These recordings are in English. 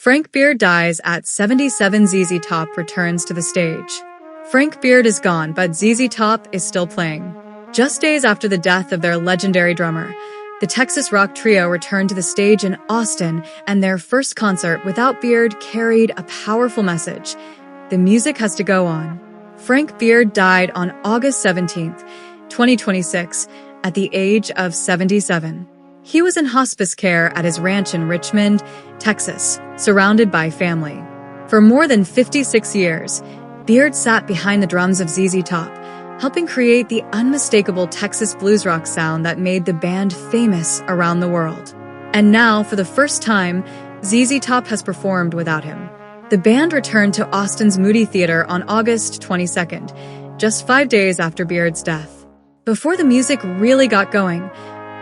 Frank Beard dies at 77. ZZ Top returns to the stage. Frank Beard is gone, but ZZ Top is still playing. Just days after the death of their legendary drummer, the Texas rock trio returned to the stage in Austin, and their first concert without Beard carried a powerful message. The music has to go on. Frank Beard died on August 17, 2026, at the age of 77. He was in hospice care at his ranch in Richmond, Texas, surrounded by family. For more than 56 years, Beard sat behind the drums of ZZ Top, helping create the unmistakable Texas blues rock sound that made the band famous around the world. And now, for the first time, ZZ Top has performed without him. The band returned to Austin's Moody Theater on August 22nd, just 5 days after Beard's death. Before the music really got going,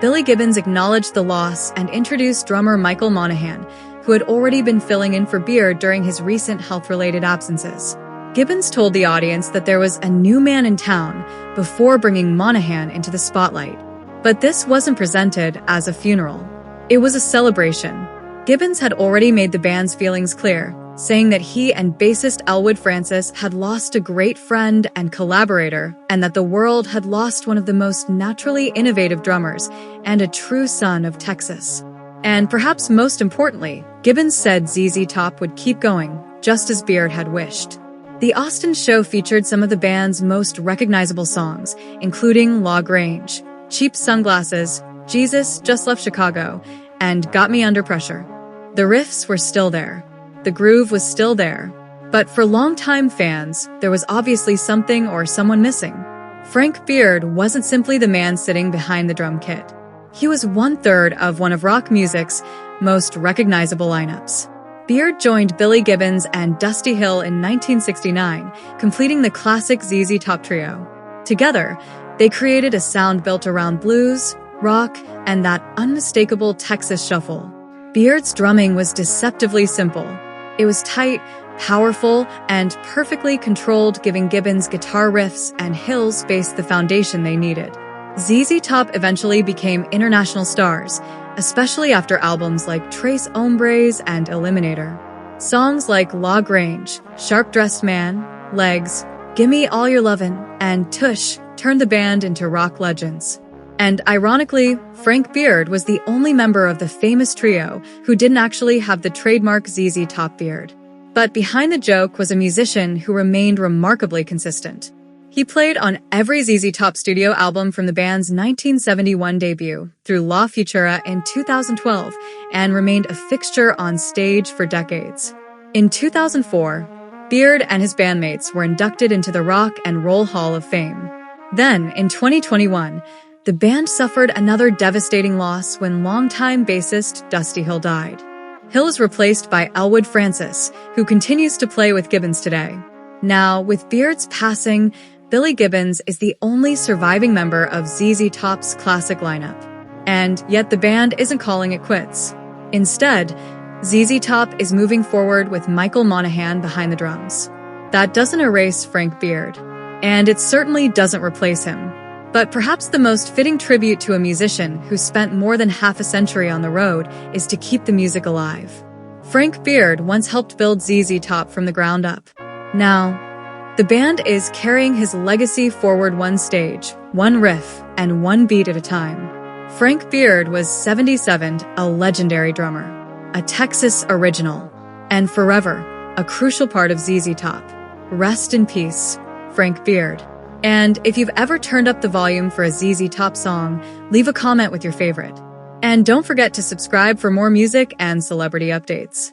Billy Gibbons acknowledged the loss and introduced drummer Michael Monahan, who had already been filling in for Beard during his recent health-related absences. Gibbons told the audience that there was a new man in town before bringing Monahan into the spotlight. But this wasn't presented as a funeral. It was a celebration. Gibbons had already made the band's feelings clear, saying that he and bassist Elwood Francis had lost a great friend and collaborator, and that the world had lost one of the most naturally innovative drummers and a true son of Texas. And perhaps most importantly, Gibbons said ZZ Top would keep going, just as Beard had wished. The Austin show featured some of the band's most recognizable songs, including Grange, Cheap Sunglasses, Jesus Just Left Chicago, and Got Me Under Pressure. The riffs were still there. The groove was still there. But for longtime fans, there was obviously something or someone missing. Frank Beard wasn't simply the man sitting behind the drum kit. He was 1/3 of one of rock music's most recognizable lineups. Beard joined Billy Gibbons and Dusty Hill in 1969, completing the classic ZZ Top trio. Together, they created a sound built around blues, rock, and that unmistakable Texas shuffle. Beard's drumming was deceptively simple. It was tight, powerful, and perfectly controlled, giving Gibbons guitar riffs and Hill's bass the foundation they needed. ZZ Top eventually became international stars, especially after albums like Trace Hombres and Eliminator. Songs like Grange, Sharp Dressed Man, Legs, Gimme All Your Lovin', and Tush turned the band into rock legends. And ironically, Frank Beard was the only member of the famous trio who didn't actually have the trademark ZZ Top beard. But behind the joke was a musician who remained remarkably consistent. He played on every ZZ Top studio album from the band's 1971 debut through La Futura in 2012 and remained a fixture on stage for decades. In 2004, Beard and his bandmates were inducted into the Rock and Roll Hall of Fame. Then, in 2021, the band suffered another devastating loss when longtime bassist Dusty Hill died. Hill is replaced by Elwood Francis, who continues to play with Gibbons today. Now, with Beard's passing, Billy Gibbons is the only surviving member of ZZ Top's classic lineup. And yet the band isn't calling it quits. Instead, ZZ Top is moving forward with Michael Monahan behind the drums. That doesn't erase Frank Beard, and it certainly doesn't replace him. But perhaps the most fitting tribute to a musician who spent more than half a century on the road is to keep the music alive. Frank Beard once helped build ZZ Top from the ground up. Now, the band is carrying his legacy forward one stage, one riff, and one beat at a time. Frank Beard was 77, a legendary drummer, a Texas original, and forever a crucial part of ZZ Top. Rest in peace, Frank Beard. And if you've ever turned up the volume for a ZZ Top song, leave a comment with your favorite. And don't forget to subscribe for more music and celebrity updates.